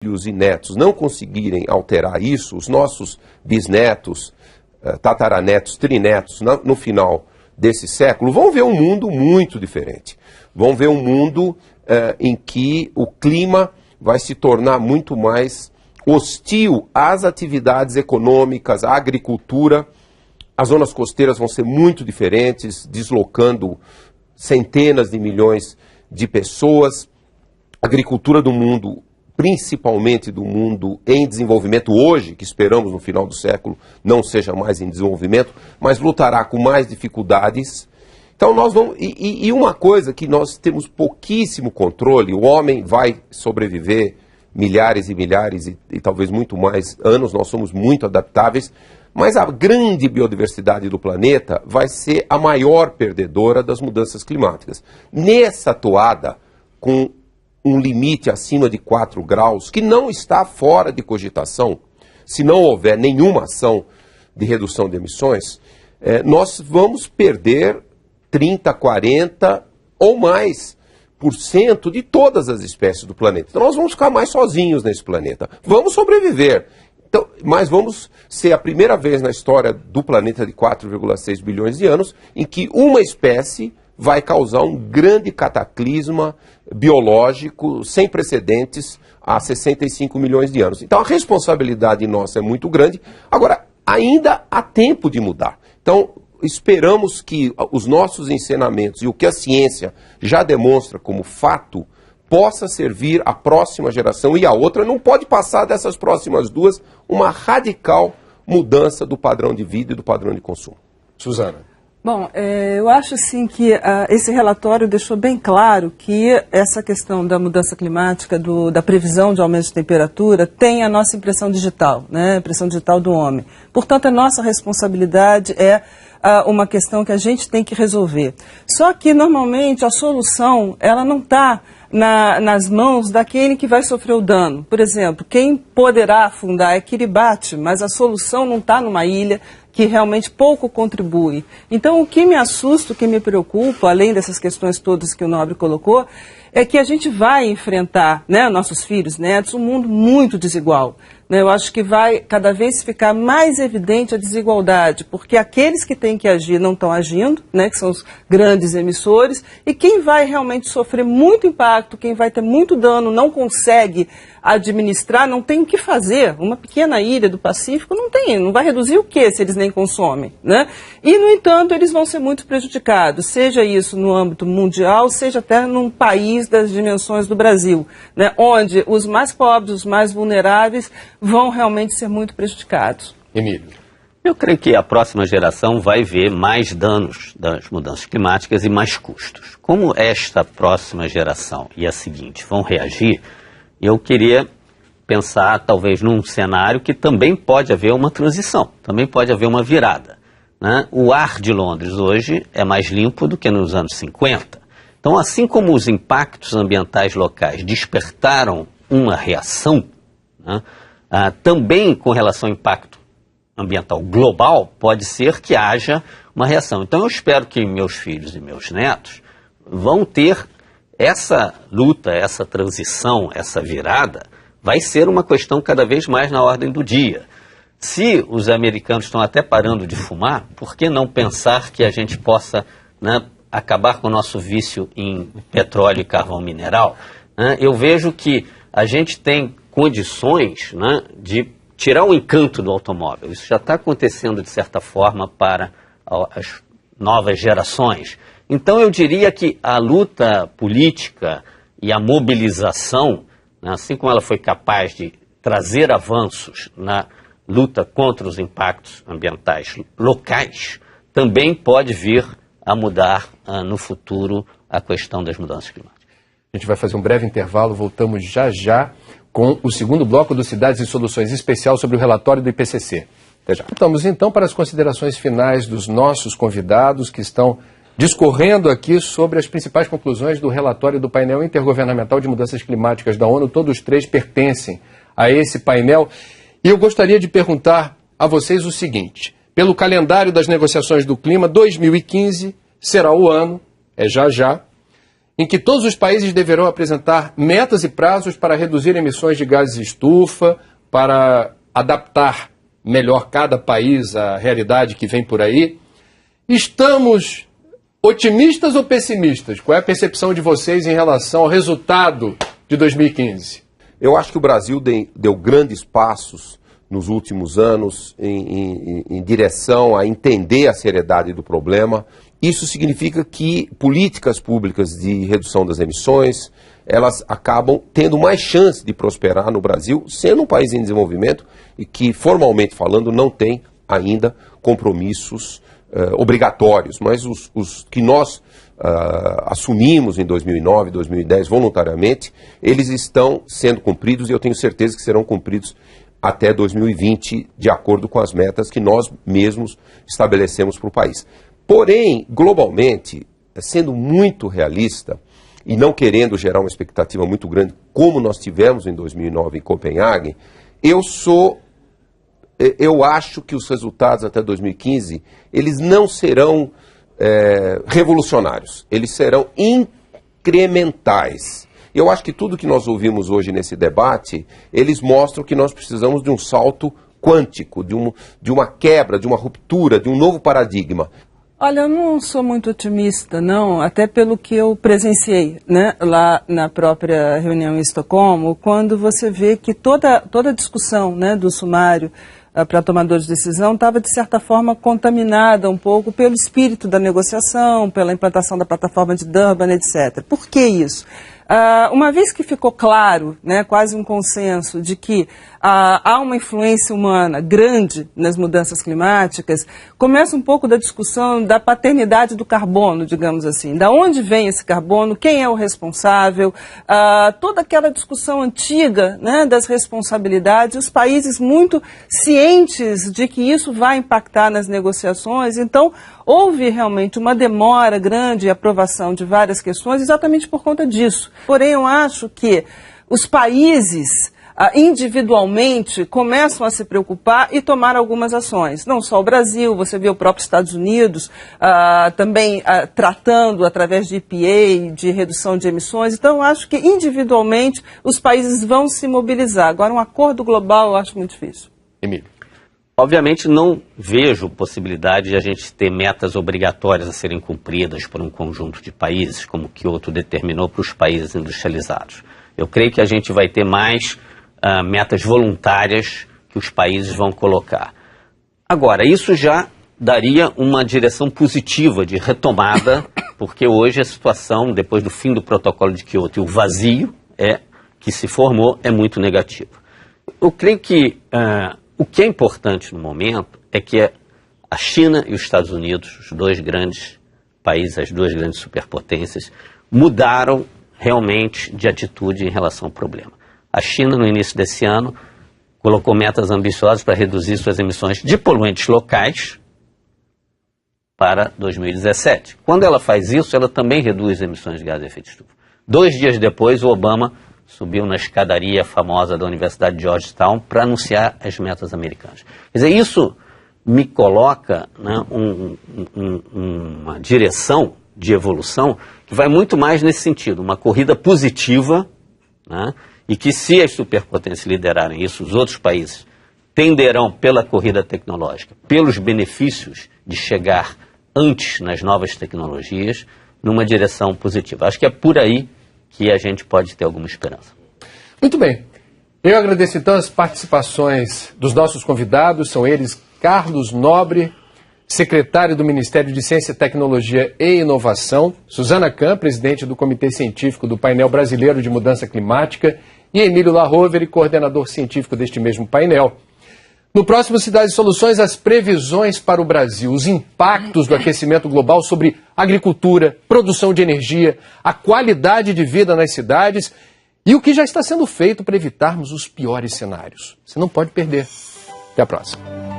filhos e netos não conseguirem alterar isso, os nossos bisnetos, tataranetos, trinetos, no final desse século, vão ver um mundo muito diferente. Vão ver um mundo em que o clima vai se tornar muito mais hostil às atividades econômicas, à agricultura. As zonas costeiras vão ser muito diferentes, deslocando centenas de milhões de pessoas. A agricultura do mundo, principalmente do mundo em desenvolvimento hoje, que esperamos no final do século não seja mais em desenvolvimento, mas lutará com mais dificuldades. Então nós vamos... E uma coisa que nós temos pouquíssimo controle, o homem vai sobreviver milhares e milhares e talvez muito mais anos, nós somos muito adaptáveis, mas a grande biodiversidade do planeta vai ser a maior perdedora das mudanças climáticas. Nessa toada, com um limite acima de 4 graus, que não está fora de cogitação, se não houver nenhuma ação de redução de emissões, nós vamos perder 30, 40 ou mais por cento de todas as espécies do planeta. Então nós vamos ficar mais sozinhos nesse planeta. Vamos sobreviver, então, mas vamos ser a primeira vez na história do planeta de 4,6 bilhões de anos em que uma espécie vai causar um grande cataclisma biológico sem precedentes há 65 milhões de anos. Então a responsabilidade nossa é muito grande. Agora, ainda há tempo de mudar. Então, esperamos que os nossos ensinamentos e o que a ciência já demonstra como fato possa servir à próxima geração, e a outra não pode passar dessas próximas duas uma radical mudança do padrão de vida e do padrão de consumo. Suzana. Bom, eu acho assim que esse relatório deixou bem claro que essa questão da mudança climática, da previsão de aumento de temperatura, tem a nossa impressão digital, né? A impressão digital do homem. Portanto, a nossa responsabilidade é uma questão que a gente tem que resolver. Só que, normalmente, a solução ela não está nas mãos daquele que vai sofrer o dano. Por exemplo, quem poderá afundar é Kiribati, mas a solução não está numa ilha que realmente pouco contribui. Então, o que me assusta, o que me preocupa, além dessas questões todas que o Nobre colocou, é que a gente vai enfrentar, né, nossos filhos, netos, um mundo muito desigual. Eu acho que vai cada vez ficar mais evidente a desigualdade, porque aqueles que têm que agir não estão agindo, né, que são os grandes emissores, e quem vai realmente sofrer muito impacto, quem vai ter muito dano, não consegue administrar, não tem o que fazer. Uma pequena ilha do Pacífico não vai reduzir o que se eles nem consomem, né? E, no entanto, eles vão ser muito prejudicados, seja isso no âmbito mundial, seja até num país das dimensões do Brasil, né, onde os mais pobres, os mais vulneráveis, vão realmente ser muito prejudicados. Emílio. Eu creio que a próxima geração vai ver mais danos das mudanças climáticas e mais custos. Como esta próxima geração e a seguinte vão reagir, eu queria pensar talvez num cenário que também pode haver uma transição, também pode haver uma virada, né? O ar de Londres hoje é mais limpo do que nos anos 50. Então, assim como os impactos ambientais locais despertaram uma reação, né, também com relação ao impacto ambiental global, pode ser que haja uma reação. Então eu espero que meus filhos e meus netos vão ter essa luta, essa transição, essa virada, vai ser uma questão cada vez mais na ordem do dia. Se os americanos estão até parando de fumar, por que não pensar que a gente possa, né, acabar com o nosso vício em petróleo e carvão mineral? Eu vejo que a gente tem condições, né, de tirar o encanto do automóvel. Isso já está acontecendo, de certa forma, para as novas gerações. Então, eu diria que a luta política e a mobilização, né, assim como ela foi capaz de trazer avanços na luta contra os impactos ambientais locais, também pode vir a mudar no futuro a questão das mudanças climáticas. A gente vai fazer um breve intervalo, voltamos já já com o segundo bloco do Cidades e Soluções especial sobre o relatório do IPCC. Até já. Voltamos então para as considerações finais dos nossos convidados que estão discorrendo aqui sobre as principais conclusões do relatório do painel intergovernamental de mudanças climáticas da ONU. Todos três pertencem a esse painel. E eu gostaria de perguntar a vocês o seguinte: pelo calendário das negociações do clima, 2015 será o ano, já, em que todos os países deverão apresentar metas e prazos para reduzir emissões de gases de estufa, para adaptar melhor cada país à realidade que vem por aí. Estamos otimistas ou pessimistas? Qual é a percepção de vocês em relação ao resultado de 2015? Eu acho que o Brasil deu grandes passos nos últimos anos em direção a entender a seriedade do problema. Isso significa que políticas públicas de redução das emissões, elas acabam tendo mais chance de prosperar no Brasil, sendo um país em desenvolvimento e que, formalmente falando, não tem ainda compromissos obrigatórios, mas os que nós assumimos em 2009, 2010 voluntariamente, eles estão sendo cumpridos e eu tenho certeza que serão cumpridos até 2020, de acordo com as metas que nós mesmos estabelecemos para o país. Porém, globalmente, sendo muito realista e não querendo gerar uma expectativa muito grande, como nós tivemos em 2009 em Copenhague, eu acho que os resultados até 2015, eles não serão revolucionários, eles serão incrementais. Eu acho que tudo que nós ouvimos hoje nesse debate, eles mostram que nós precisamos de um salto quântico, de uma quebra, de uma ruptura, de um novo paradigma. Olha, eu não sou muito otimista, não, até pelo que eu presenciei, né, lá na própria reunião em Estocolmo, quando você vê que toda a discussão, né, do sumário para tomadores de decisão estava, de certa forma, contaminada um pouco pelo espírito da negociação, pela implantação da plataforma de Durban, etc. Por que isso? Uma vez que ficou claro, né, quase um consenso, de que há uma influência humana grande nas mudanças climáticas, começa um pouco da discussão da paternidade do carbono, digamos assim. Da onde vem esse carbono, quem é o responsável, toda aquela discussão antiga, né, das responsabilidades, os países muito cientes de que isso vai impactar nas negociações. Então, houve realmente uma demora grande em aprovação de várias questões exatamente por conta disso. Porém, eu acho que os países individualmente começam a se preocupar e tomar algumas ações. Não só o Brasil, você vê o próprio Estados Unidos também tratando através de EPA, de redução de emissões. Então, eu acho que individualmente os países vão se mobilizar. Agora, um acordo global eu acho muito difícil. Emílio. Obviamente não vejo possibilidade de a gente ter metas obrigatórias a serem cumpridas por um conjunto de países, como Kyoto determinou para os países industrializados. Eu creio que a gente vai ter mais metas voluntárias que os países vão colocar. Agora, isso já daria uma direção positiva de retomada, porque hoje a situação, depois do fim do protocolo de Kyoto, e o vazio que se formou é muito negativo. Eu creio que o que é importante no momento é que a China e os Estados Unidos, os dois grandes países, as duas grandes superpotências, mudaram realmente de atitude em relação ao problema. A China, no início desse ano, colocou metas ambiciosas para reduzir suas emissões de poluentes locais para 2017. Quando ela faz isso, ela também reduz emissões de gás de efeito de estufa. 2 dias depois, o Obama subiu na escadaria famosa da Universidade de Georgetown para anunciar as metas americanas. Quer dizer, isso me coloca, né, uma direção de evolução que vai muito mais nesse sentido, uma corrida positiva, né, e que se as superpotências liderarem isso, os outros países tenderão pela corrida tecnológica, pelos benefícios de chegar antes nas novas tecnologias, numa direção positiva. Acho que é por aí que a gente pode ter alguma esperança. Muito bem. Eu agradeço então as participações dos nossos convidados, são eles Carlos Nobre, secretário do Ministério de Ciência, Tecnologia e Inovação, Suzana Kahn, presidente do Comitê Científico do Painel Brasileiro de Mudança Climática, e Emílio Lahovere, coordenador científico deste mesmo painel. No próximo Cidades e Soluções, as previsões para o Brasil, os impactos do aquecimento global sobre agricultura, produção de energia, a qualidade de vida nas cidades e o que já está sendo feito para evitarmos os piores cenários. Você não pode perder. Até a próxima.